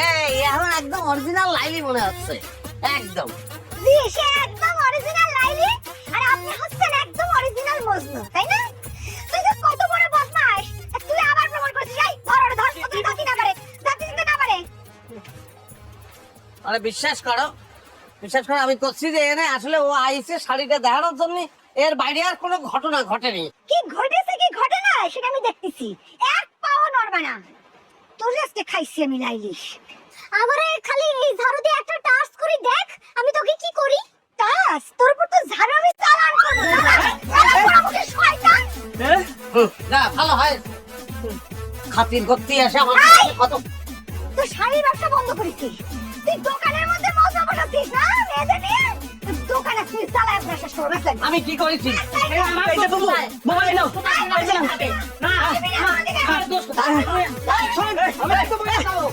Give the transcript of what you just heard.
এই এখন একদম অরিজিনাল লাইলি মনে হচ্ছে, একদম। জি, সে একদম অরিজিনাল লাইলি, আর আপনি হচ্ছেন একদম অরিজিনাল মজনু, তাই না? তুই তো কত বড় বদমাশ, তুই আবার প্রমাণ করছিস। এই ধর ওরে, ধর, তুই দাঁতি না পারে, দাঁতি দিতে না পারে। আরে বিশ্বাস করো, আমি করছি যে এনে আসলে ও আইছে শাড়িটা দেখানোর জন্য, এর বাইরে আর কোনো ঘটনা ঘটেনি। কি ঘটেছে কি ঘটে না সেটা আমি দেখতেছি, এক পাও নড়বে না। তোর আজকে খাইছি আমি লাইলিশ। আমারে খালি এই ঝাড়ু দিয়ে একটা টাচ করে দেখ, আমি তোকে কি করি। টাচ? তোর উপর তো ঝাড়ু আমি চালান করব। আমাকে শয়তান। না ভালো হয়, খাতির করতে আসে আমার কত। তুই শাড়ির ব্যবসা বন্ধ করেছিস, তুই দোকানের মধ্যে মজা বসাচ্ছিস না মেয়েদের নিয়ে। দোকানে তুই চালায় ব্যবসা শুরু করছিস। আমি কি করেছি? আমার এই যে বাবু, মোবাইল নাও। না, আমার দোষ কোথায়? শোন, আমি একটু বলে যাবো।